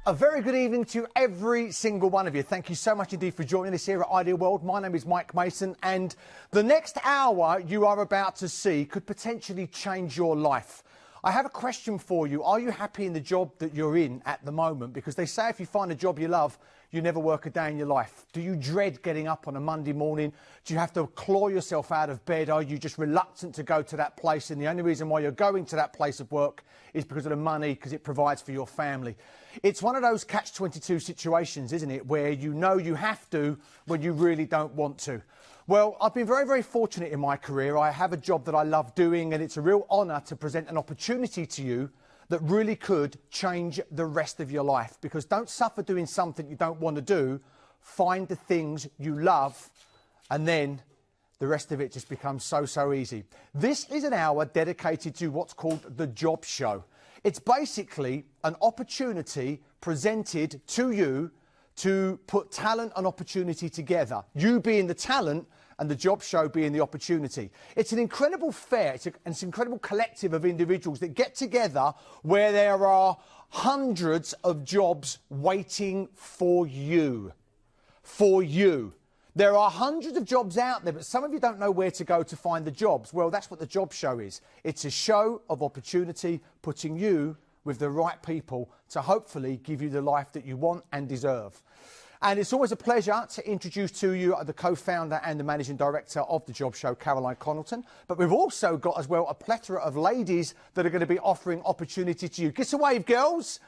A very good evening to every single one of you. Thank you so much indeed for joining us here at Ideal World. My name is Mike Mason, and the next hour you are about to see could potentially change your life. I have a question for you. Are you happy in the job that you're in at the moment? Because they say if you find a job you love, you never work a day in your life. Do you dread getting up on a Monday morning? Do you have to claw yourself out of bed? Are you just reluctant to go to that place? And the only reason why you're going to that place of work is because of the money, because it provides for your family. It's one of those catch-22 situations, isn't it, where you know you have to when you really don't want to. Well, I've been very, very fortunate in my career. I have a job that I love doing, and it's a real honour to present an opportunity to you that really could change the rest of your life. Because don't suffer doing something you don't want to do. Find the things you love, and then the rest of it just becomes so easy. This is an hour dedicated to what's called the job show. It's basically an opportunity presented to you to put talent and opportunity together. You being the talent and the job show being the opportunity. It's an incredible fair, it's an incredible collective of individuals that get together where there are hundreds of jobs waiting for you. For you. There are hundreds of jobs out there, but some of you don't know where to go to find the jobs. Well, that's what the job show is. It's a show of opportunity, putting you with the right people to hopefully give you the life that you want and deserve. And it's always a pleasure to introduce to you the co-founder and the managing director of the job show, Connaughton. But we've also got as well a plethora of ladies that are going to be offering opportunity to you. Get a wave, girls.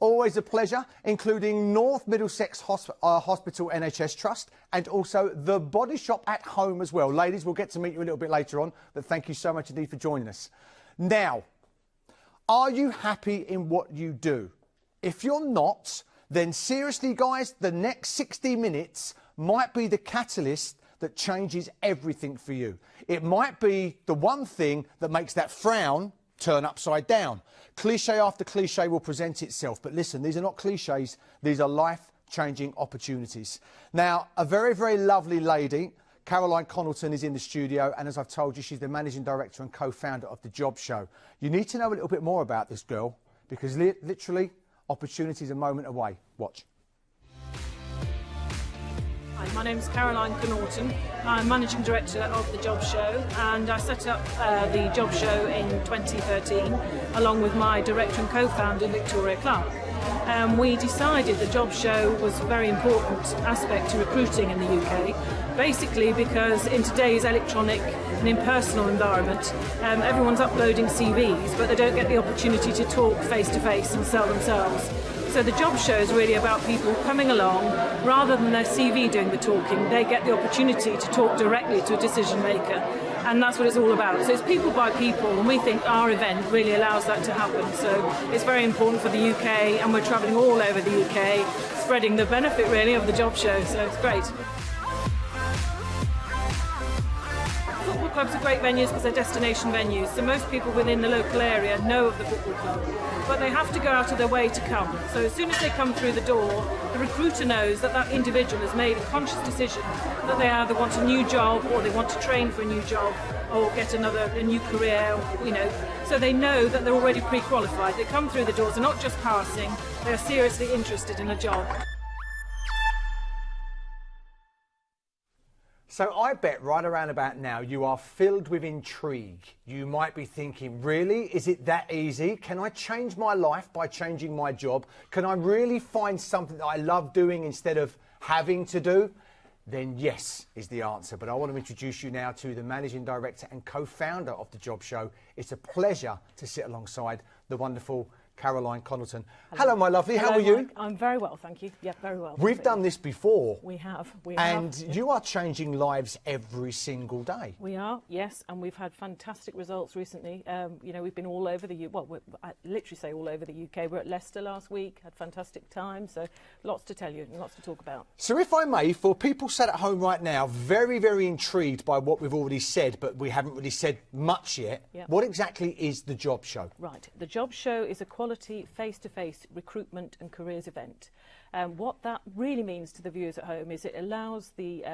Always a pleasure, including North Middlesex Hospital NHS Trust and also the Body Shop at Home as well. Ladies, we'll get to meet you a little bit later on, but thank you so much indeed for joining us. Now, are you happy in what you do? If you're not, then seriously, guys, the next 60 minutes might be the catalyst that changes everything for you. It might be the one thing that makes that frown turn upside down. Cliche after cliche will present itself, but listen, these are not cliches, these are life-changing opportunities. Now, a very, very lovely lady, Connaughton, is in the studio, and as I've told you, she's the managing director and co-founder of the job show. You need to know a little bit more about this girl, because literally, opportunity is a moment away. Watch. Hi, my name is Connaughton. I'm Managing Director of the Job Show, and I set up the Job Show in 2013 along with my director and co-founder Victoria Clark. We decided the Job Show was a very important aspect to recruiting in the UK, basically because in today's electronic and impersonal environment, everyone's uploading CVs, but they don't get the opportunity to talk face-to-face and sell themselves. So the job show is really about people coming along, rather than their CV doing the talking, they get the opportunity to talk directly to a decision maker. And that's what it's all about. So it's people by people, and we think our event really allows that to happen. So it's very important for the UK, and we're travelling all over the UK, spreading the benefit really of the job show, so it's great. Football clubs are great venues because they're destination venues, so most people within the local area know of the football club, but they have to go out of their way to come. So as soon as they come through the door, the recruiter knows that that individual has made a conscious decision that they either want a new job, or they want to train for a new job, or get a new career, you know. So they know that they're already pre-qualified. They come through the doors, they're not just passing, they're seriously interested in a job. So I bet right around about now you are filled with intrigue. You might be thinking, really? Is it that easy? Can I change my life by changing my job? Can I really find something that I love doing instead of having to do? Then yes is the answer. But I want to introduce you now to the managing director and co-founder of the job show. It's a pleasure to sit alongside the wonderful Connaughton. Hello, my lovely. Hello, how are you? Mike. I'm very well, thank you. Yeah, very well. We've done this before. We have. And you are changing lives every single day. We are, yes, and we've had fantastic results recently. You know, we've been all over the UK. Well, I literally say all over the UK. We're at Leicester last week, had fantastic time, so lots to tell you and lots to talk about. So if I may, for people sat at home right now, very, very intrigued by what we've already said, but we haven't really said much yet, what exactly is the job show? Right, the job show is a quality face-to-face recruitment and careers event. What that really means to the viewers at home is it allows the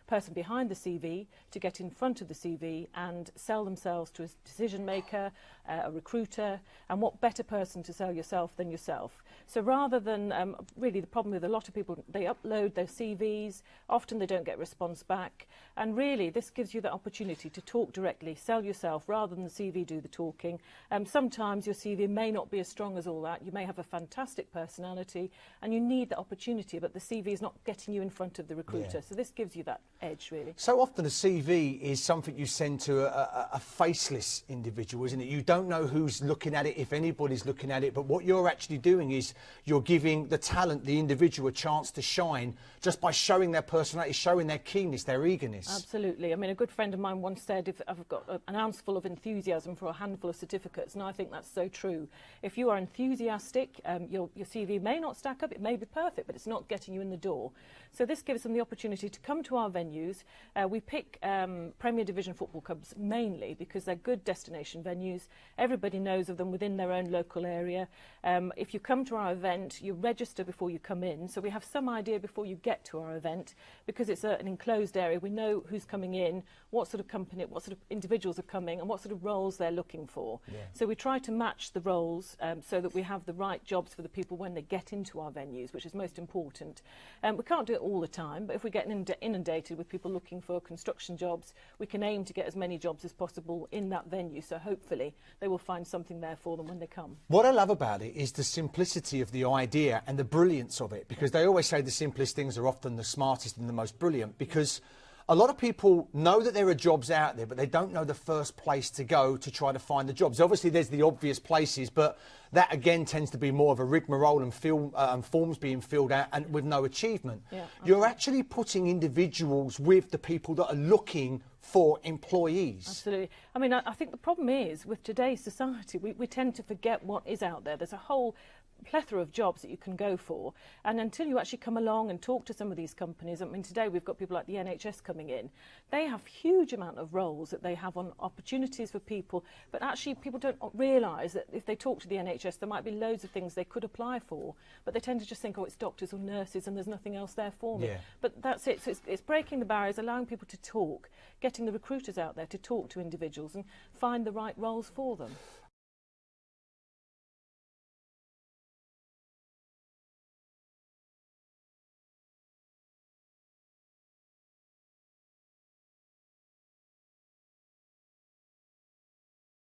person behind the CV to get in front of the CV and sell themselves to a decision maker, a recruiter, and what better person to sell yourself than yourself. So rather than, really the problem with a lot of people, they upload their CVs, often they don't get response back, and really this gives you the opportunity to talk directly, sell yourself rather than the CV do the talking. Sometimes your CV may not be as strong as all that, you may have a fantastic personality and you need the opportunity, but the CV is not getting you in front of the recruiter. So this gives you that edge, really. So often a CV is something you send to a faceless individual, isn't it? You don't know who's looking at it, if anybody's looking at it, but what you're actually doing is you're giving the talent, the individual, a chance to shine just by showing their personality, showing their keenness, their eagerness. Absolutely. I mean, a good friend of mine once said, if I've got an ounce full of enthusiasm for a handful of certificates, and I think that's so true. If you are enthusiastic, your CV may not stack up, it may be perfect, but it's not getting you in the door. So this gives them the opportunity to come to our venues. We pick Premier Division football clubs mainly because they're good destination venues. Everybody knows of them within their own local area. If you come to our event, you register before you come in, so we have some idea before you get to our event, because it's an enclosed area. We know who's coming in, what sort of company, what sort of individuals are coming, and what sort of roles they're looking for. So we try to match the roles so that we have the right jobs for the people when they get into our venues, which is most important. We can't do it all the time, but if we get inundated with people looking for construction jobs, we can aim to get as many jobs as possible in that venue, so hopefully they will find something there for them when they come. What I love about it is the simplicity of the idea and the brilliance of it, because they always say the simplest things are often the smartest and the most brilliant, because a lot of people know that there are jobs out there, but they don't know the first place to go to try to find the jobs. Obviously, there's the obvious places, but that again tends to be more of a rigmarole and forms being filled out and with no achievement. You're actually putting individuals with the people that are looking for employees. Absolutely. I mean, I think the problem is with today's society, we tend to forget what is out there. There's a whole plethora of jobs that you can go for, and until you actually come along and talk to some of these companies, I mean, today we've got people like the NHS coming in. They have huge amount of roles that they have on opportunities for people, but actually people don't realise that if they talk to the NHS there might be loads of things they could apply for, but they tend to just think, oh, it's doctors or nurses and there's nothing else there for me. But that's it. So it's breaking the barriers, allowing people to talk, getting the recruiters out there to talk to individuals and find the right roles for them.